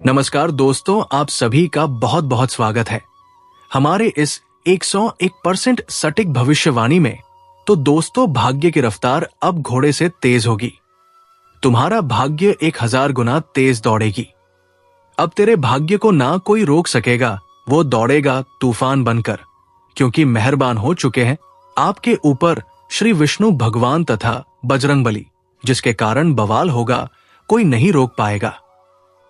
नमस्कार दोस्तों, आप सभी का बहुत बहुत स्वागत है हमारे इस 101% सटीक भविष्यवाणी में। तो दोस्तों, भाग्य की रफ्तार अब घोड़े से तेज होगी। तुम्हारा भाग्य 1000 गुना तेज दौड़ेगी। अब तेरे भाग्य को ना कोई रोक सकेगा, वो दौड़ेगा तूफान बनकर, क्योंकि मेहरबान हो चुके हैं आपके ऊपर श्री विष्णु भगवान तथा बजरंगबली, जिसके कारण बवाल होगा कोई नहीं रोक पाएगा।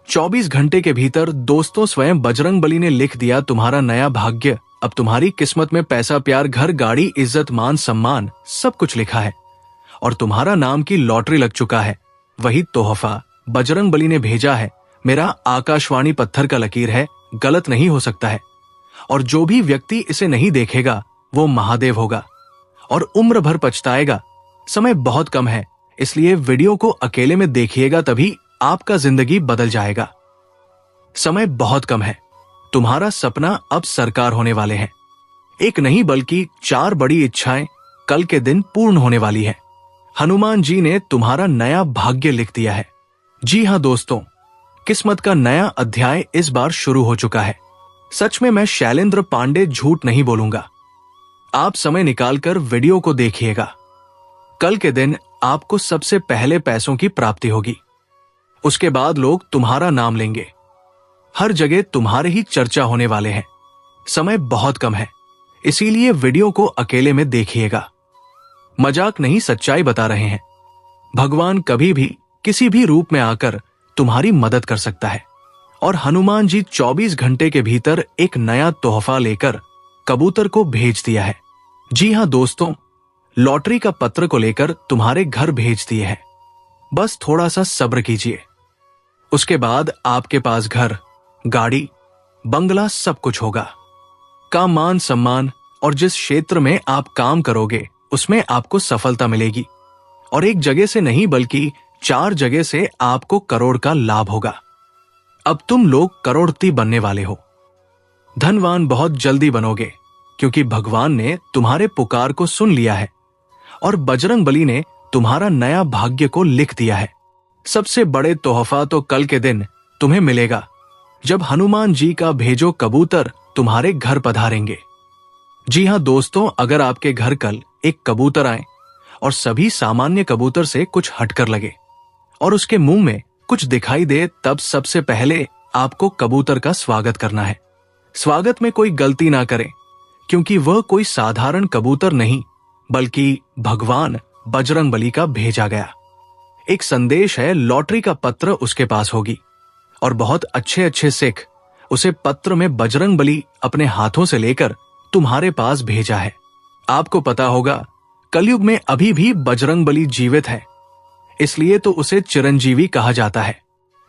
24 घंटे के भीतर दोस्तों स्वयं बजरंगबली ने लिख दिया तुम्हारा नया भाग्य। अब तुम्हारी किस्मत में पैसा, प्यार, घर, गाड़ी, इज्जत, मान, सम्मान सब कुछ लिखा है और तुम्हारा नाम की लॉटरी लग चुका है। वही तोहफा बजरंगबली ने भेजा है। मेरा आकाशवाणी पत्थर का लकीर है, गलत नहीं हो सकता है। और जो भी व्यक्ति इसे नहीं देखेगा वो महादेव होगा और उम्र भर पछताएगा। समय बहुत कम है, इसलिए वीडियो को अकेले में देखिएगा, तभी आपका जिंदगी बदल जाएगा। समय बहुत कम है, तुम्हारा सपना अब साकार होने वाले हैं। एक नहीं बल्कि 4 बड़ी इच्छाएं कल के दिन पूर्ण होने वाली है। हनुमान जी ने तुम्हारा नया भाग्य लिख दिया है। जी हां दोस्तों, किस्मत का नया अध्याय इस बार शुरू हो चुका है। सच में मैं शैलेंद्र पांडे झूठ नहीं बोलूंगा। आप समय निकालकर वीडियो को देखिएगा। कल के दिन आपको सबसे पहले पैसों की प्राप्ति होगी। उसके बाद लोग तुम्हारा नाम लेंगे। हर जगह तुम्हारे ही चर्चा होने वाले हैं। समय बहुत कम है, इसीलिए वीडियो को अकेले में देखिएगा। मजाक नहीं, सच्चाई बता रहे हैं। भगवान कभी भी किसी भी रूप में आकर तुम्हारी मदद कर सकता है और हनुमान जी 24 घंटे के भीतर एक नया तोहफा लेकर कबूतर को भेज दिया है। जी हां दोस्तों, लॉटरी का पत्र को लेकर तुम्हारे घर भेज दिए हैं। बस थोड़ा सा सब्र कीजिए। उसके बाद आपके पास घर, गाड़ी, बंगला सब कुछ होगा। का मान सम्मान और जिस क्षेत्र में आप काम करोगे उसमें आपको सफलता मिलेगी और एक जगह से नहीं बल्कि 4 जगह से आपको करोड़ का लाभ होगा। अब तुम लोग करोड़पति बनने वाले हो। धनवान बहुत जल्दी बनोगे, क्योंकि भगवान ने तुम्हारे पुकार को सुन लिया है और बजरंगबली ने तुम्हारा नया भाग्य को लिख दिया है। सबसे बड़े तोहफा तो कल के दिन तुम्हें मिलेगा, जब हनुमान जी का भेजो कबूतर तुम्हारे घर पधारेंगे। जी हां दोस्तों, अगर आपके घर कल एक कबूतर आए और सभी सामान्य कबूतर से कुछ हटकर लगे और उसके मुंह में कुछ दिखाई दे, तब सबसे पहले आपको कबूतर का स्वागत करना है। स्वागत में कोई गलती ना करें, क्योंकि वह कोई साधारण कबूतर नहीं बल्कि भगवान बजरंगबली का भेजा गया एक संदेश है। लॉटरी का पत्र उसके पास होगी और बहुत अच्छे अच्छे सिख उसे पत्र में बजरंगबली अपने हाथों से लेकर तुम्हारे पास भेजा है। आपको पता होगा कलयुग में अभी भी बजरंगबली जीवित है, इसलिए तो उसे चिरंजीवी कहा जाता है।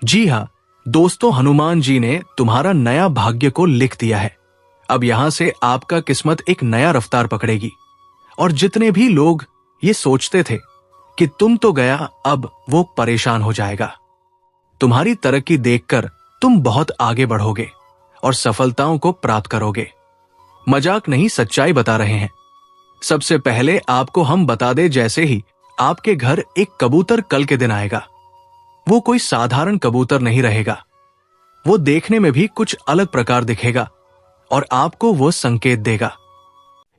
जी हां दोस्तों, हनुमान जी ने तुम्हारा नया भाग्य को लिख दिया है। अब यहां से आपका किस्मत एक नया रफ्तार पकड़ेगी और जितने भी लोग ये सोचते थे कि तुम तो गया, अब वो परेशान हो जाएगा। तुम्हारी तरक्की देखकर तुम बहुत आगे बढ़ोगे और सफलताओं को प्राप्त करोगे। मजाक नहीं, सच्चाई बता रहे हैं। सबसे पहले आपको हम बता दें, जैसे ही आपके घर एक कबूतर कल के दिन आएगा, वो कोई साधारण कबूतर नहीं रहेगा। वो देखने में भी कुछ अलग प्रकार दिखेगा और आपको वो संकेत देगा।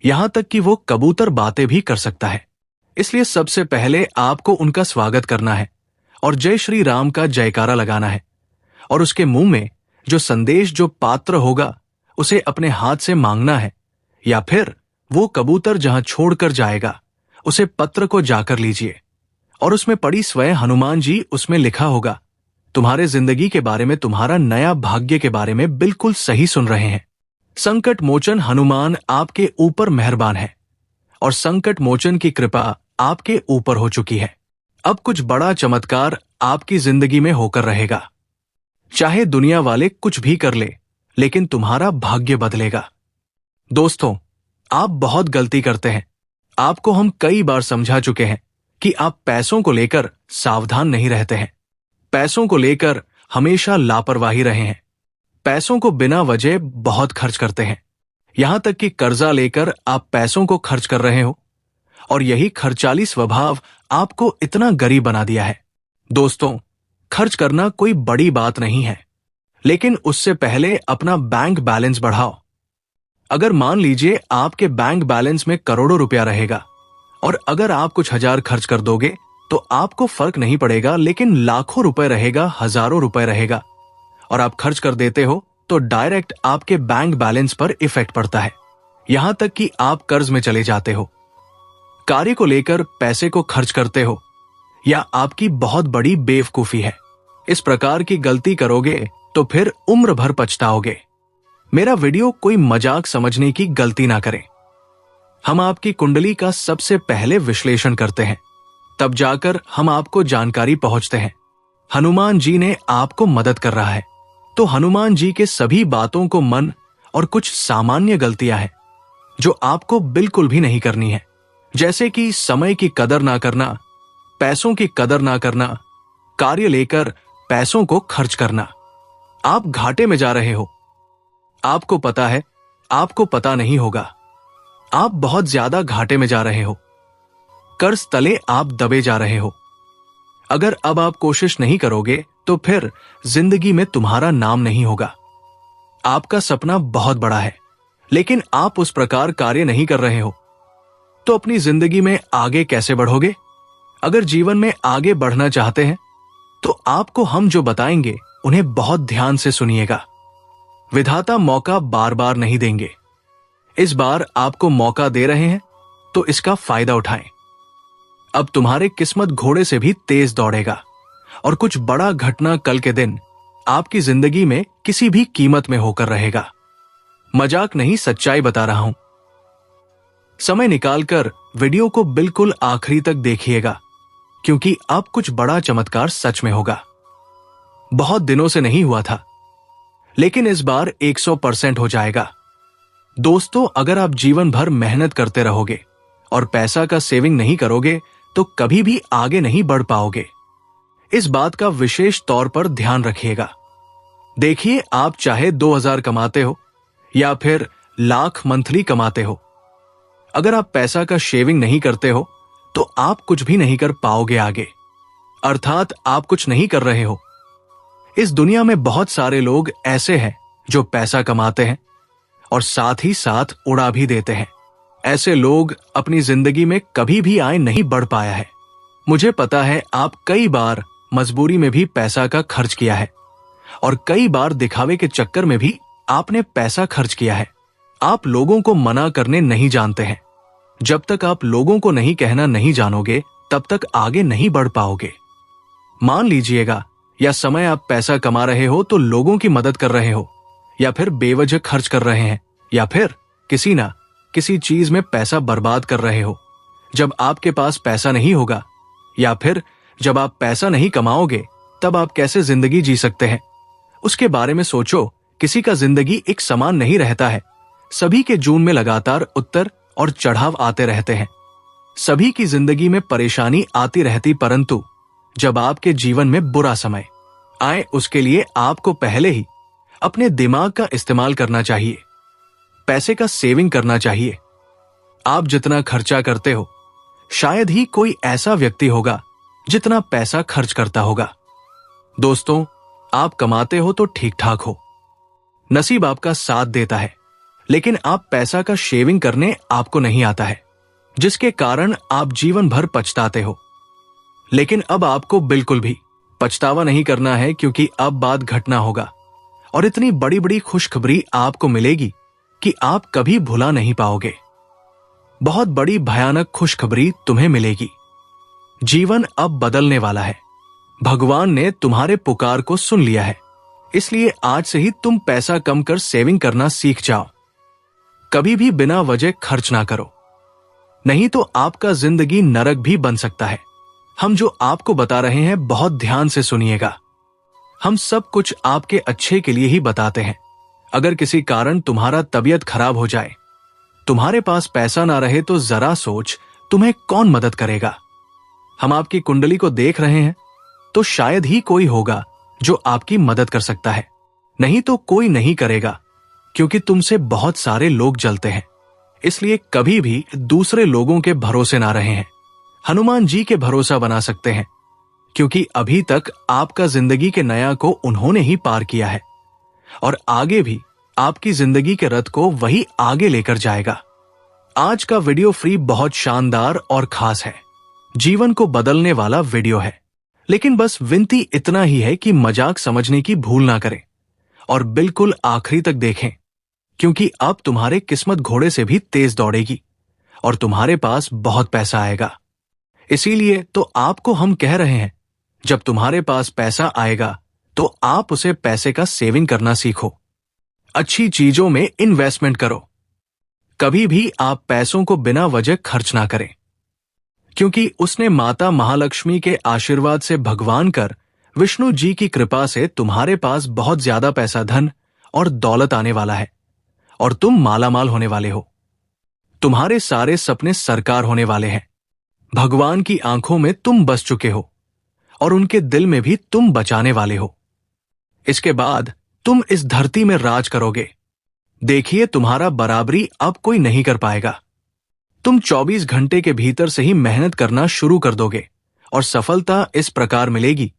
यहां तक कि वो कबूतर बातें भी कर सकता है। इसलिए सबसे पहले आपको उनका स्वागत करना है और जय श्री राम का जयकारा लगाना है और उसके मुंह में जो संदेश, जो पात्र होगा, उसे अपने हाथ से मांगना है, या फिर वो कबूतर जहां छोड़कर जाएगा उसे पत्र को जाकर लीजिए और उसमें पड़ी स्वयं हनुमान जी, उसमें लिखा होगा तुम्हारे जिंदगी के बारे में, तुम्हारा नया भाग्य के बारे में। बिल्कुल सही सुन रहे हैं। संकट मोचन हनुमान आपके ऊपर मेहरबान है और संकट मोचन की कृपा आपके ऊपर हो चुकी है। अब कुछ बड़ा चमत्कार आपकी जिंदगी में होकर रहेगा। चाहे दुनिया वाले कुछ भी कर ले, लेकिन तुम्हारा भाग्य बदलेगा। दोस्तों, आप बहुत गलती करते हैं। आपको हम कई बार समझा चुके हैं कि आप पैसों को लेकर सावधान नहीं रहते हैं। पैसों को लेकर हमेशा लापरवाही रहे हैं। पैसों को बिना वजह बहुत खर्च करते हैं। यहां तक कि कर्जा लेकर आप पैसों को खर्च कर रहे हो और यही खर्चाली स्वभाव आपको इतना गरीब बना दिया है। दोस्तों, खर्च करना कोई बड़ी बात नहीं है, लेकिन उससे पहले अपना बैंक बैलेंस बढ़ाओ। अगर मान लीजिए आपके बैंक बैलेंस में करोड़ों रुपया रहेगा और अगर आप कुछ हजार खर्च कर दोगे तो आपको फर्क नहीं पड़ेगा, लेकिन लाखों रुपए रहेगा, हजारों रुपए रहेगा और आप खर्च कर देते हो तो डायरेक्ट आपके बैंक बैलेंस पर इफेक्ट पड़ता है, यहां तक कि आप कर्ज में चले जाते हो। कार्य को लेकर पैसे को खर्च करते हो या आपकी बहुत बड़ी बेवकूफी है। इस प्रकार की गलती करोगे तो फिर उम्र भर पछताओगे। मेरा वीडियो कोई मजाक समझने की गलती ना करें। हम आपकी कुंडली का सबसे पहले विश्लेषण करते हैं, तब जाकर हम आपको जानकारी पहुंचते हैं। हनुमान जी ने आपको मदद कर रहा है, तो हनुमान जी के सभी बातों को मन और कुछ सामान्य गलतियां हैं जो आपको बिल्कुल भी नहीं करनी है, जैसे कि समय की कदर ना करना, पैसों की कदर ना करना, कार्य लेकर पैसों को खर्च करना। आप घाटे में जा रहे हो, आपको पता है, आपको पता नहीं होगा। आप बहुत ज्यादा घाटे में जा रहे हो, कर्ज तले आप दबे जा रहे हो। अगर अब आप कोशिश नहीं करोगे तो फिर जिंदगी में तुम्हारा नाम नहीं होगा। आपका सपना बहुत बड़ा है, लेकिन आप उस प्रकार कार्य नहीं कर रहे हो, तो अपनी जिंदगी में आगे कैसे बढ़ोगे? अगर जीवन में आगे बढ़ना चाहते हैं तो आपको हम जो बताएंगे उन्हें बहुत ध्यान से सुनिएगा। विधाता मौका बार बार नहीं देंगे। इस बार आपको मौका दे रहे हैं तो इसका फायदा उठाएं। अब तुम्हारे किस्मत घोड़े से भी तेज दौड़ेगा और कुछ बड़ा घटना कल के दिन आपकी जिंदगी में किसी भी कीमत में होकर रहेगा। मजाक नहीं, सच्चाई बता रहा हूं। समय निकालकर वीडियो को बिल्कुल आखिरी तक देखिएगा, क्योंकि अब कुछ बड़ा चमत्कार सच में होगा। बहुत दिनों से नहीं हुआ था, लेकिन इस बार 100% हो जाएगा। दोस्तों, अगर आप जीवन भर मेहनत करते रहोगे और पैसा का सेविंग नहीं करोगे तो कभी भी आगे नहीं बढ़ पाओगे। इस बात का विशेष तौर पर ध्यान रखिएगा। देखिए, आप चाहे 2000 कमाते हो या फिर लाख मंथली कमाते हो, अगर आप पैसा का शेविंग नहीं करते हो तो आप कुछ भी नहीं कर पाओगे आगे, अर्थात आप कुछ नहीं कर रहे हो। इस दुनिया में बहुत सारे लोग ऐसे हैं जो पैसा कमाते हैं और साथ ही साथ उड़ा भी देते हैं। ऐसे लोग अपनी जिंदगी में कभी भी आगे नहीं बढ़ पाया है। मुझे पता है, आप कई बार मजबूरी में भी पैसा का खर्च किया है और कई बार दिखावे के चक्कर में भी आपने पैसा खर्च किया है। आप लोगों को मना करने नहीं जानते हैं। जब तक आप लोगों को नहीं कहना नहीं जानोगे तब तक आगे नहीं बढ़ पाओगे। मान लीजिएगा, या समय आप पैसा कमा रहे हो तो लोगों की मदद कर रहे हो, या फिर बेवजह खर्च कर रहे हैं, या फिर किसी ना किसी चीज में पैसा बर्बाद कर रहे हो। जब आपके पास पैसा नहीं होगा या फिर जब आप पैसा नहीं कमाओगे तब आप कैसे जिंदगी जी सकते हैं? उसके बारे में सोचो। किसी का जिंदगी एक समान नहीं रहता है। सभी के जून में लगातार उतर और चढ़ाव आते रहते हैं। सभी की जिंदगी में परेशानी आती रहती, परंतु जब आपके जीवन में बुरा समय आए उसके लिए आपको पहले ही अपने दिमाग का इस्तेमाल करना चाहिए, पैसे का सेविंग करना चाहिए। आप जितना खर्चा करते हो शायद ही कोई ऐसा व्यक्ति होगा जितना पैसा खर्च करता होगा। दोस्तों, आप कमाते हो तो ठीक ठाक हो, नसीब आपका साथ देता है, लेकिन आप पैसा का शेविंग करने आपको नहीं आता है, जिसके कारण आप जीवन भर पछताते हो। लेकिन अब आपको बिल्कुल भी पछतावा नहीं करना है, क्योंकि अब बात घटना होगा और इतनी बड़ी बड़ी खुशखबरी आपको मिलेगी कि आप कभी भुला नहीं पाओगे। बहुत बड़ी भयानक खुशखबरी तुम्हें मिलेगी। जीवन अब बदलने वाला है। भगवान ने तुम्हारे पुकार को सुन लिया है, इसलिए आज से ही तुम पैसा कम कर सेविंग करना सीख जाओ। कभी भी बिना वजह खर्च ना करो, नहीं तो आपका जिंदगी नरक भी बन सकता है। हम जो आपको बता रहे हैं बहुत ध्यान से सुनिएगा। हम सब कुछ आपके अच्छे के लिए ही बताते हैं। अगर किसी कारण तुम्हारा तबीयत खराब हो जाए, तुम्हारे पास पैसा ना रहे, तो जरा सोच तुम्हें कौन मदद करेगा। हम आपकी कुंडली को देख रहे हैं तो शायद ही कोई होगा जो आपकी मदद कर सकता है, नहीं तो कोई नहीं करेगा, क्योंकि तुमसे बहुत सारे लोग जलते हैं। इसलिए कभी भी दूसरे लोगों के भरोसे ना रहे हैं। हनुमान जी के भरोसा बना सकते हैं, क्योंकि अभी तक आपका जिंदगी के नया को उन्होंने ही पार किया है। और आगे भी आपकी जिंदगी के रथ को वही आगे लेकर जाएगा। आज का वीडियो फ्री बहुत शानदार और खास है, जीवन को बदलने वाला वीडियो है। लेकिन बस विनती इतना ही है कि मजाक समझने की भूल ना करें और बिल्कुल आखिरी तक देखें, क्योंकि अब तुम्हारे किस्मत घोड़े से भी तेज दौड़ेगी और तुम्हारे पास बहुत पैसा आएगा। इसीलिए तो आपको हम कह रहे हैं, जब तुम्हारे पास पैसा आएगा तो आप उसे पैसे का सेविंग करना सीखो, अच्छी चीजों में इन्वेस्टमेंट करो। कभी भी आप पैसों को बिना वजह खर्च ना करें, क्योंकि उसने माता महालक्ष्मी के आशीर्वाद से भगवान कर विष्णु जी की कृपा से तुम्हारे पास बहुत ज्यादा पैसा, धन और दौलत आने वाला है और तुम मालामाल होने वाले हो। तुम्हारे सारे सपने साकार होने वाले हैं। भगवान की आंखों में तुम बस चुके हो और उनके दिल में भी तुम बचाने वाले हो। इसके बाद तुम इस धरती में राज करोगे। देखिए, तुम्हारा बराबरी अब कोई नहीं कर पाएगा। तुम 24 घंटे के भीतर से ही मेहनत करना शुरू कर दोगे और सफलता इस प्रकार मिलेगी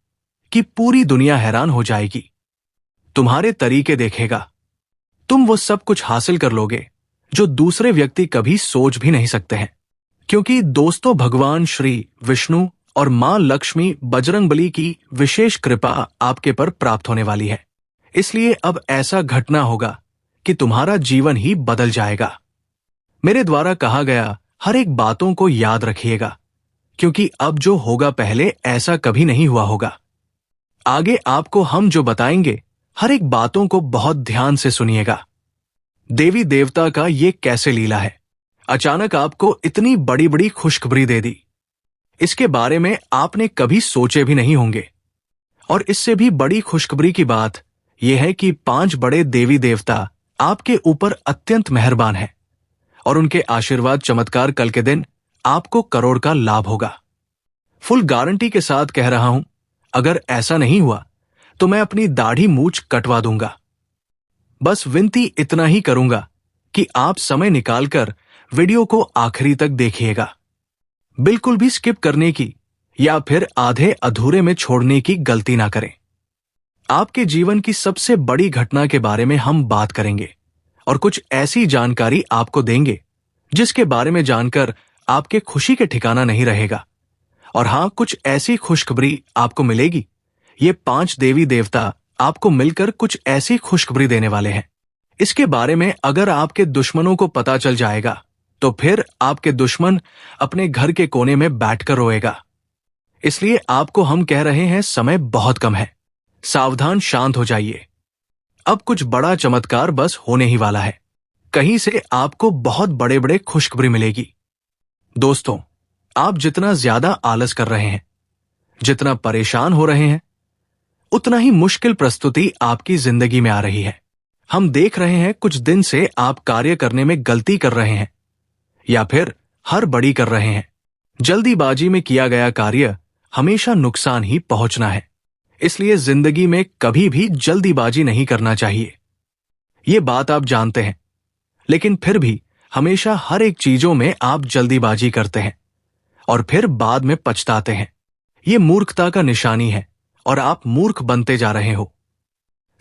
कि पूरी दुनिया हैरान हो जाएगी। तुम्हारे तरीके देखेगा। तुम वो सब कुछ हासिल कर लोगे जो दूसरे व्यक्ति कभी सोच भी नहीं सकते हैं, क्योंकि दोस्तों, भगवान श्री विष्णु और मां लक्ष्मी बजरंगबली की विशेष कृपा आपके पर प्राप्त होने वाली है। इसलिए अब ऐसा घटना होगा कि तुम्हारा जीवन ही बदल जाएगा। मेरे द्वारा कहा गया हर एक बातों को याद रखिएगा, क्योंकि अब जो होगा पहले ऐसा कभी नहीं हुआ होगा। आगे आपको हम जो बताएंगे हर एक बातों को बहुत ध्यान से सुनिएगा। देवी देवता का ये कैसे लीला है, अचानक आपको इतनी बड़ी बड़ी खुशखबरी दे दी। इसके बारे में आपने कभी सोचे भी नहीं होंगे। और इससे भी बड़ी खुशखबरी की बात यह है कि 5 बड़े देवी देवता आपके ऊपर अत्यंत मेहरबान हैं और उनके आशीर्वाद चमत्कार कल के दिन आपको करोड़ का लाभ होगा। फुल गारंटी के साथ कह रहा हूं, अगर ऐसा नहीं हुआ तो मैं अपनी दाढ़ी मूछ कटवा दूंगा। बस विनती इतना ही करूंगा कि आप समय निकालकर वीडियो को आखिरी तक देखिएगा। बिल्कुल भी स्किप करने की या फिर आधे अधूरे में छोड़ने की गलती ना करें। आपके जीवन की सबसे बड़ी घटना के बारे में हम बात करेंगे और कुछ ऐसी जानकारी आपको देंगे जिसके बारे में जानकर आपके खुशी के ठिकाना नहीं रहेगा। और हां, कुछ ऐसी खुशखबरी आपको मिलेगी। ये 5 देवी देवता आपको मिलकर कुछ ऐसी खुशखबरी देने वाले हैं। इसके बारे में अगर आपके दुश्मनों को पता चल जाएगा तो फिर आपके दुश्मन अपने घर के कोने में बैठकर रोएगा। इसलिए आपको हम कह रहे हैं, समय बहुत कम है, सावधान शांत हो जाइए। अब कुछ बड़ा चमत्कार बस होने ही वाला है। कहीं से आपको बहुत बड़े बड़े खुशखबरी मिलेगी। दोस्तों, आप जितना ज्यादा आलस कर रहे हैं, जितना परेशान हो रहे हैं, उतना ही मुश्किल प्रस्तुति आपकी जिंदगी में आ रही है। हम देख रहे हैं कुछ दिन से आप कार्य करने में गलती कर रहे हैं या फिर हड़बड़ी कर रहे हैं। जल्दीबाजी में किया गया कार्य हमेशा नुकसान ही पहुंचना है। इसलिए जिंदगी में कभी भी जल्दीबाजी नहीं करना चाहिए। ये बात आप जानते हैं, लेकिन फिर भी हमेशा हर एक चीजों में आप जल्दीबाजी करते हैं और फिर बाद में पछताते हैं। ये मूर्खता का निशानी है और आप मूर्ख बनते जा रहे हो।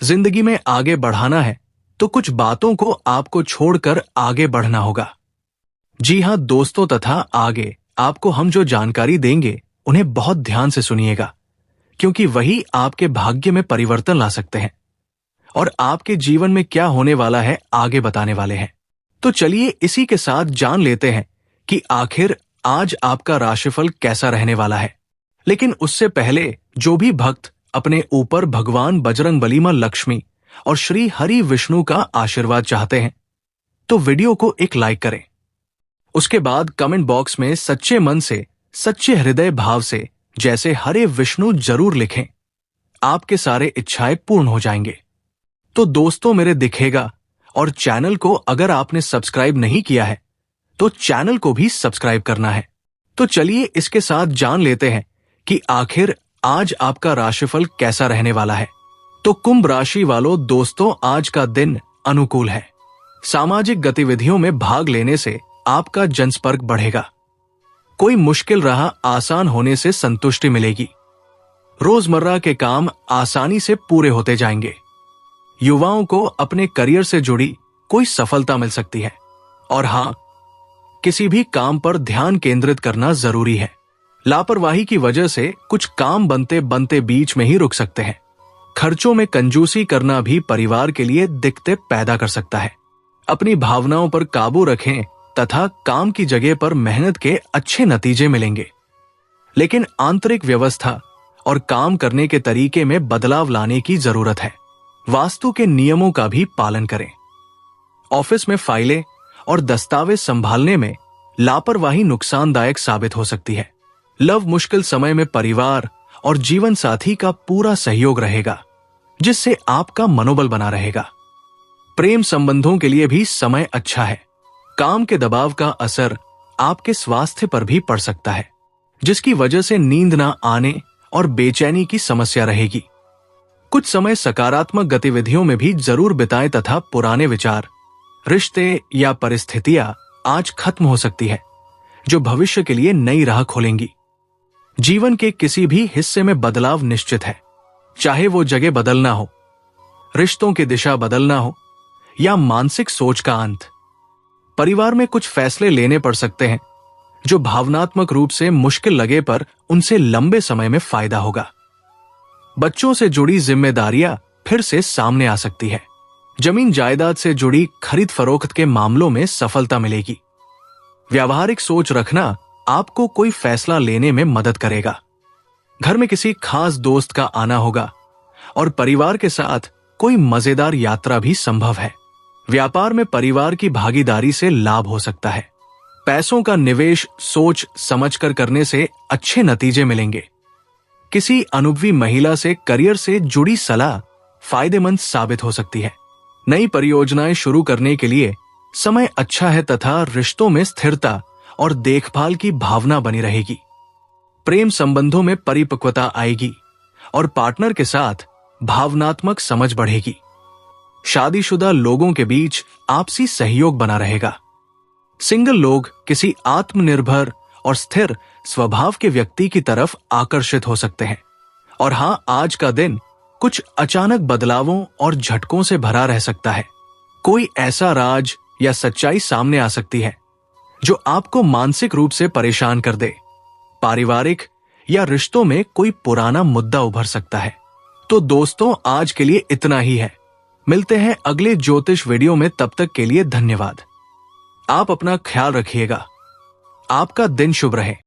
जिंदगी में आगे बढ़ाना है तो कुछ बातों को आपको छोड़कर आगे बढ़ना होगा। जी हां दोस्तों, तथा आगे आपको हम जो जानकारी देंगे उन्हें बहुत ध्यान से सुनिएगा, क्योंकि वही आपके भाग्य में परिवर्तन ला सकते हैं और आपके जीवन में क्या होने वाला है आगे बताने वाले हैं। तो चलिए इसी के साथ जान लेते हैं कि आखिर आज आपका राशिफल कैसा रहने वाला है। लेकिन उससे पहले जो भी भक्त अपने ऊपर भगवान बजरंगबली, मां लक्ष्मी और श्री हरि विष्णु का आशीर्वाद चाहते हैं तो वीडियो को एक लाइक करें। उसके बाद कमेंट बॉक्स में सच्चे मन से, सच्चे हृदय भाव से जैसे हरे विष्णु जरूर लिखें। आपके सारे इच्छाएं पूर्ण हो जाएंगे। तो दोस्तों, मेरे दिखेगा और चैनल को अगर आपने सब्सक्राइब नहीं किया है तो चैनल को भी सब्सक्राइब करना है। तो चलिए इसके साथ जान लेते हैं कि आखिर आज आपका राशिफल कैसा रहने वाला है। तो कुंभ राशि वालों, दोस्तों, आज का दिन अनुकूल है। सामाजिक गतिविधियों में भाग लेने से आपका जनसंपर्क बढ़ेगा। कोई मुश्किल राह आसान होने से संतुष्टि मिलेगी। रोजमर्रा के काम आसानी से पूरे होते जाएंगे। युवाओं को अपने करियर से जुड़ी कोई सफलता मिल सकती है। और हाँ, किसी भी काम पर ध्यान केंद्रित करना जरूरी है। लापरवाही की वजह से कुछ काम बनते बनते बीच में ही रुक सकते हैं। खर्चों में कंजूसी करना भी परिवार के लिए दिक्कतें पैदा कर सकता है। अपनी भावनाओं पर काबू रखें तथा काम की जगह पर मेहनत के अच्छे नतीजे मिलेंगे। लेकिन आंतरिक व्यवस्था और काम करने के तरीके में बदलाव लाने की जरूरत है। वास्तु के नियमों का भी पालन करें। ऑफिस में फाइलें और दस्तावेज संभालने में लापरवाही नुकसानदायक साबित हो सकती है। लव मुश्किल समय में परिवार और जीवन साथी का पूरा सहयोग रहेगा, जिससे आपका मनोबल बना रहेगा। प्रेम संबंधों के लिए भी समय अच्छा है। काम के दबाव का असर आपके स्वास्थ्य पर भी पड़ सकता है, जिसकी वजह से नींद ना आने और बेचैनी की समस्या रहेगी। कुछ समय सकारात्मक गतिविधियों में भी जरूर बिताएं तथा पुराने विचार, रिश्ते या परिस्थितियां आज खत्म हो सकती है, जो भविष्य के लिए नई राह खोलेंगी। जीवन के किसी भी हिस्से में बदलाव निश्चित है, चाहे वो जगह बदलना हो, रिश्तों की दिशा बदलना हो या मानसिक सोच का अंत। परिवार में कुछ फैसले लेने पड़ सकते हैं जो भावनात्मक रूप से मुश्किल लगे, पर उनसे लंबे समय में फायदा होगा। बच्चों से जुड़ी जिम्मेदारियां फिर से सामने आ सकती है। जमीन जायदाद से जुड़ी खरीद फरोख्त के मामलों में सफलता मिलेगी। व्यावहारिक सोच रखना आपको कोई फैसला लेने में मदद करेगा। घर में किसी खास दोस्त का आना होगा और परिवार के साथ कोई मजेदार यात्रा भी संभव है। व्यापार में परिवार की भागीदारी से लाभ हो सकता है। पैसों का निवेश सोच समझकर करने से अच्छे नतीजे मिलेंगे। किसी अनुभवी महिला से करियर से जुड़ी सलाह फायदेमंद साबित हो सकती है। नई परियोजनाएं शुरू करने के लिए समय अच्छा है तथा रिश्तों में स्थिरता और देखभाल की भावना बनी रहेगी। प्रेम संबंधों में परिपक्वता आएगी और पार्टनर के साथ भावनात्मक समझ बढ़ेगी। शादीशुदा लोगों के बीच आपसी सहयोग बना रहेगा। सिंगल लोग किसी आत्मनिर्भर और स्थिर स्वभाव के व्यक्ति की तरफ आकर्षित हो सकते हैं। और हाँ, आज का दिन कुछ अचानक बदलावों और झटकों से भरा रह सकता है। कोई ऐसा राज या सच्चाई सामने आ सकती है जो आपको मानसिक रूप से परेशान कर दे। पारिवारिक या रिश्तों में कोई पुराना मुद्दा उभर सकता है। तो दोस्तों, आज के लिए इतना ही है। मिलते हैं अगले ज्योतिष वीडियो में। तब तक के लिए धन्यवाद। आप अपना ख्याल रखिएगा। आपका दिन शुभ रहे।